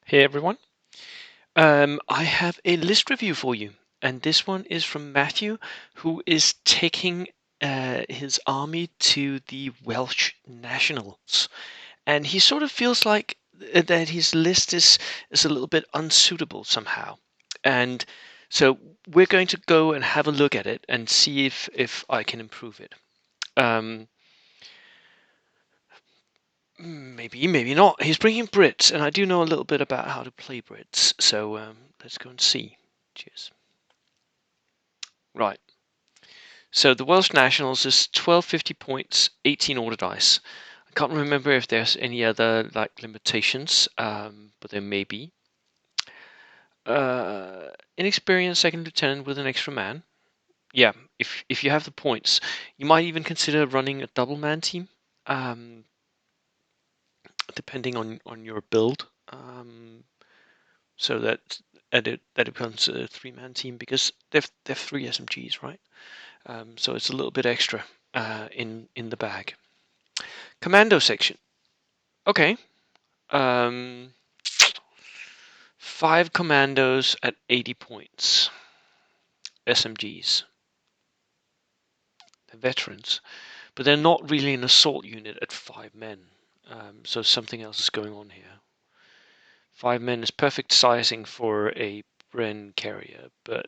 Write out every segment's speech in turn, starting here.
Hey everyone. I have a list review for you, and this one is from Matthew, who is taking his army to the Welsh Nationals, and he sort of feels like that his list is a little bit unsuitable somehow, and so we're going to go and have a look at it and see if I can improve it. Um, Maybe, maybe not. He's bringing Brits, and I do know a little bit about how to play Brits, so let's go and see. Cheers. Right. So the Welsh Nationals is 1250 points, 18 order dice. I can't remember if there's any other limitations, but there may be. Inexperienced second lieutenant with an extra man. Yeah, if you have the points, you might even consider running a double man team, um, depending on your build. So that it becomes a three-man team because they're three SMGs, right? So it's a little bit extra in the bag. Commando section. Okay. Um, 5 commandos at 80 points. SMGs. They're veterans, but they're not really an assault unit at 5 men. So something else is going on here. 5 men is perfect sizing for a Bren carrier, but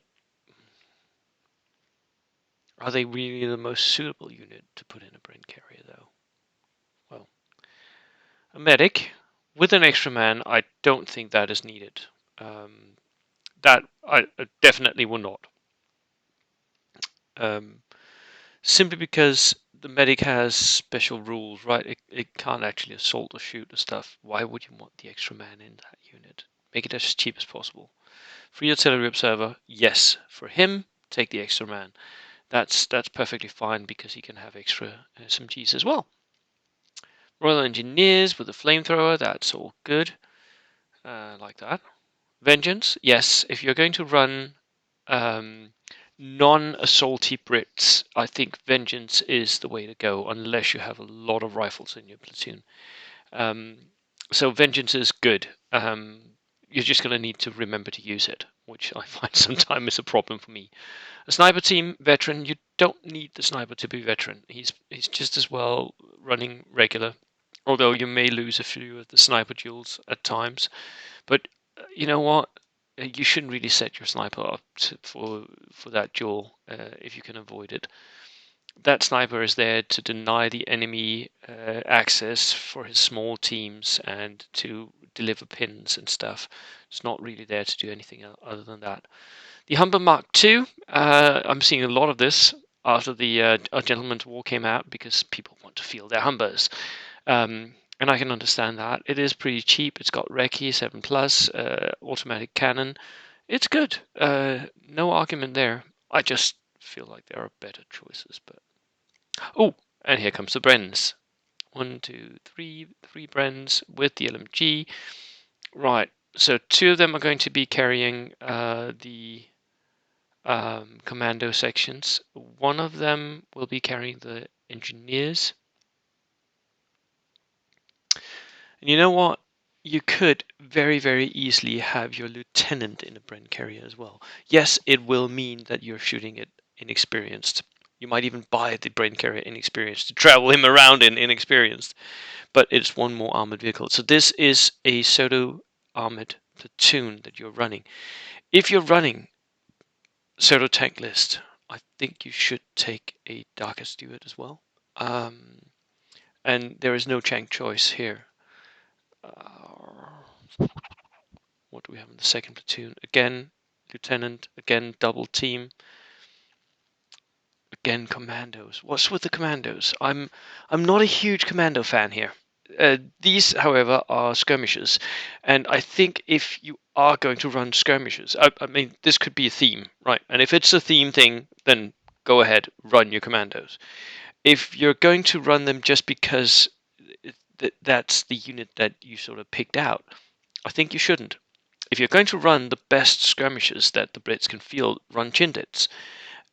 are they really the most suitable unit to put in a Bren carrier, though? Well, a medic with an extra man, I don't think that is needed. Um, that I definitely will not. Um, Simply because the medic has special rules, right? It can't actually assault or shoot and stuff. Why would you want the extra man in that unit? Make it as cheap as possible. Free artillery observer, yes. For him, take the extra man. That's perfectly fine because he can have extra SMGs as well. Royal Engineers with a flamethrower, that's all good. Like that. Vengeance, yes. If you're going to run non-assaulty Brits, I think Vengeance is the way to go, unless you have a lot of rifles in your platoon. Um, so Vengeance is good. You're just going to need to remember to use it, which I find sometimes is a problem for me. A sniper team veteran, you don't need the sniper to be veteran. He's just as well running regular, although you may lose a few of the sniper duels at times. But you know what? You shouldn't really set your sniper up for that duel if you can avoid it. That sniper is there to deny the enemy access for his small teams and to deliver pins and stuff. It's not really there to do anything other than that. The Humber Mark II, I'm seeing a lot of this after the A Gentleman's War came out because people want to feel their Humbers. And I can understand that. It is pretty cheap. It's got Recce 7 Plus, automatic cannon. It's good. No argument there. I just feel like there are better choices. But oh, and here comes the Brens. 1, 2, 3, 3 Brens with the LMG. Right. So 2 of them are going to be carrying the commando sections. 1 of them will be carrying the engineers. And you know what? You could very, very easily have your lieutenant in a Bren carrier as well. Yes, it will mean that you're shooting it inexperienced. You might even buy the Bren carrier inexperienced to travel him around in inexperienced, but it's 1 more armored vehicle. So this is a Soto armored platoon that you're running. If you're running Soto tank list, I think you should take a Darker Steward as well. And there is no tank choice here. What do we have in the second platoon? Again, lieutenant. Again, double team. Again, commandos. What's with the commandos? I'm not a huge commando fan here. These, however, are skirmishes, and I think if you are going to run skirmishes, I mean, this could be a theme, right? And if it's a theme thing, then go ahead, run your commandos. If you're going to run them just because that's the unit that you sort of picked out, I think you shouldn't. If you're going to run the best skirmishes that the Brits can field, run Chindits.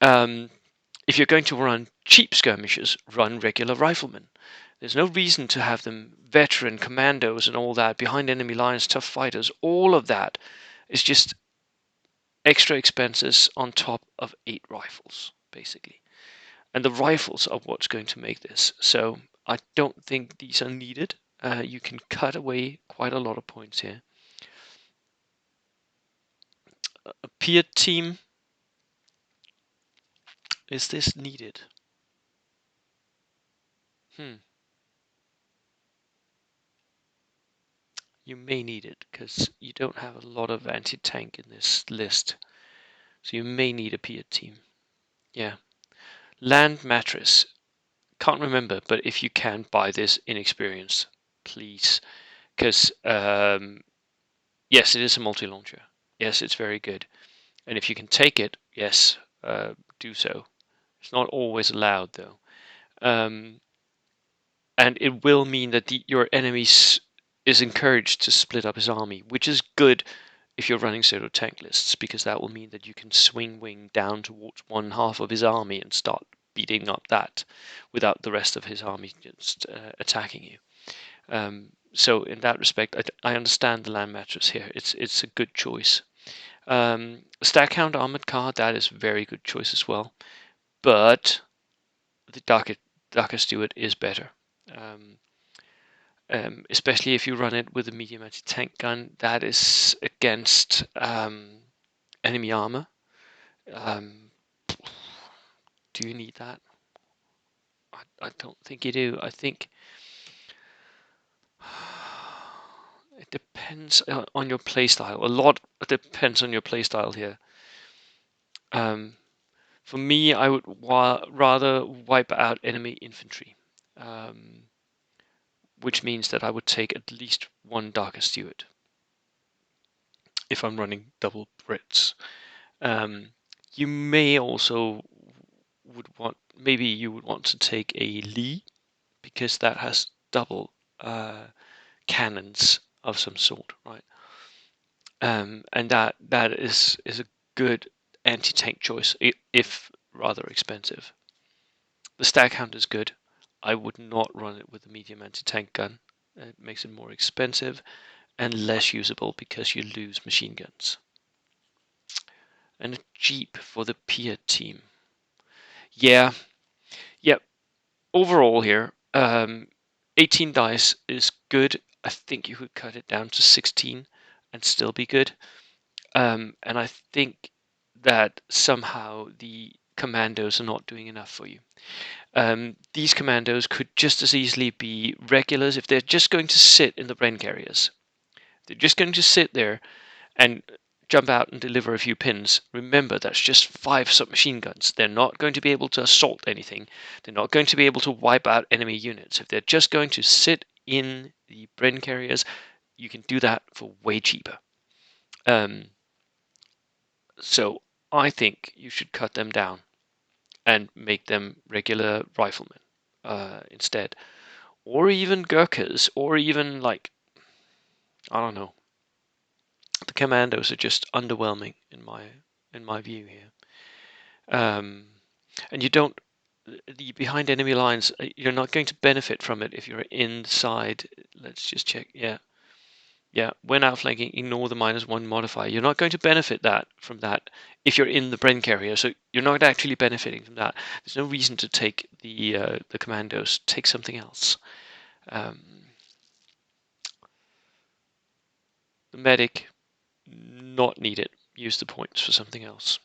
If you're going to run cheap skirmishes, run regular riflemen. There's no reason to have them veteran commandos and all that, behind enemy lines, tough fighters. All of that is just extra expenses on top of 8 rifles, basically. And the rifles are what's going to make this. So I don't think these are needed. You can cut away quite a lot of points here. A peer team, is this needed? You may need it because you don't have a lot of anti-tank in this list. So you may need a peer team. Yeah. Land mattress. Can't remember, but if you can buy this inexperienced, please. Because, yes, it is a multi-launcher. Yes, it's very good. And if you can take it, yes, do so. It's not always allowed, though. And it will mean that your enemy is encouraged to split up his army, which is good if you're running pseudo tank lists, because that will mean that you can swing wing down towards one half of his army and start beating up that without the rest of his army just attacking you. So in that respect, I understand the land mattress here. It's a good choice. Stack count armored car, that is a very good choice as well. But the Darker Steward is better. Especially if you run it with a medium anti-tank gun that is against enemy armor. Do you need that? I don't think you do. I think it depends on your playstyle. A lot depends on your playstyle here. For me, I would rather wipe out enemy infantry, which means that I would take at least one Darker Steward if I'm running double Brits. You may also maybe you would want to take a Lee, because that has double cannons of some sort, right? And that is a good anti-tank choice, if rather expensive. The Stag Hound is good. I would not run it with a medium anti-tank gun. It makes it more expensive and less usable because you lose machine guns. And a Jeep for the peer team. Yeah. Overall here, 18 dice is good. I think you could cut it down to 16 and still be good. And I think that somehow the commandos are not doing enough for you. These commandos could just as easily be regulars if they're just going to sit in the Bren carriers. They're just going to sit there and jump out and deliver a few pins. Remember, that's just 5 submachine guns. They're not going to be able to assault anything. They're not going to be able to wipe out enemy units. If they're just going to sit in the Bren carriers, you can do that for way cheaper. So I think you should cut them down and make them regular riflemen instead. Or even Gurkhas, or even like, I don't know. The commandos are just underwhelming in my view here. And you don't, the behind enemy lines, you're not going to benefit from it if you're inside. Let's just check. Yeah. When outflanking, ignore the -1 modifier. You're not going to benefit from that if you're in the Bren carrier. So you're not actually benefiting from that. There's no reason to take the commandos. Take something else. The medic, not needed. Use the points for something else.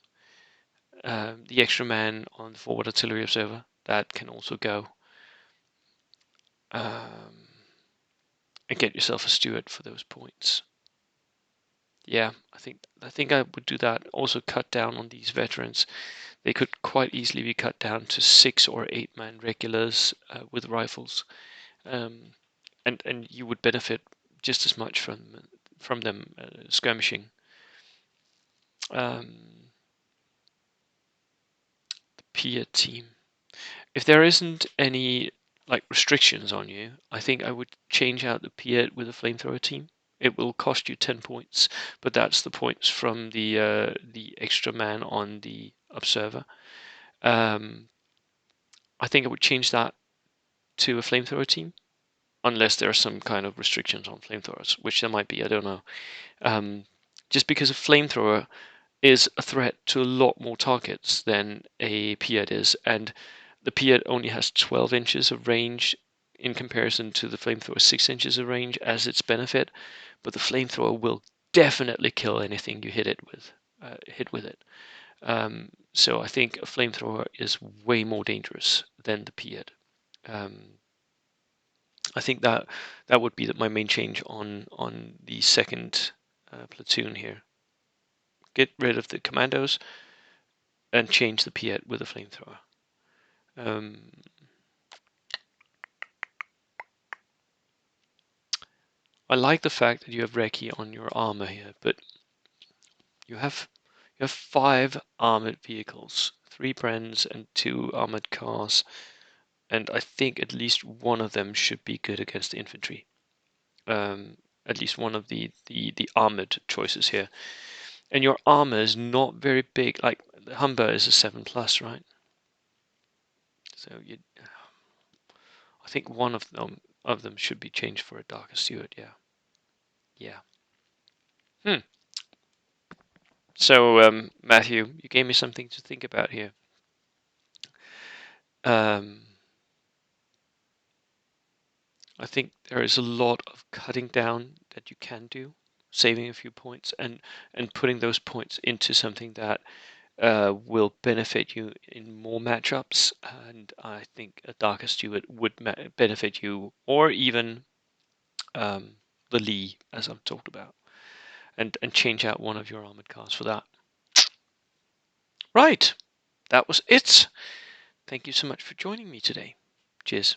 The extra man on the forward artillery observer, that can also go. And get yourself a steward for those points. Yeah, I think I would do that. Also cut down on these veterans. They could quite easily be cut down to 6 or 8 man regulars with rifles, and you would benefit just as much from them skirmishing. The peer team. If there isn't any like restrictions on you, I think I would change out the peer with a flamethrower team. It will cost you 10 points, but that's the points from the extra man on the observer. I think I would change that to a flamethrower team, unless there are some kind of restrictions on flamethrowers, which there might be. I don't know. Just because a flamethrower is a threat to a lot more targets than a Piat is, and the Piat only has 12 inches of range in comparison to the flamethrower 6 inches of range as its benefit, but the flamethrower will definitely kill anything you hit with it. So I think a flamethrower is way more dangerous than the Piat. I think that would be my main change on the second platoon here. Get rid of the commandos and change the Piat with a flamethrower. I like the fact that you have Recce on your armor here, but you have 5 armored vehicles, 3 Brens and 2 armored cars, and I think at least one of them should be good against the infantry. At least one of the armored choices here. And your armor is not very big. Like the Humber is a 7+, right? So I think one of them should be changed for a Darker Steward. Yeah. So Matthew, you gave me something to think about here. I think there is a lot of cutting down that you can do, saving a few points and putting those points into something that will benefit you in more matchups. And I think a Darker Steward would benefit you, or even the Lee, as I've talked about, and change out one of your armored cars for that. Right, that was it. Thank you so much for joining me today. Cheers.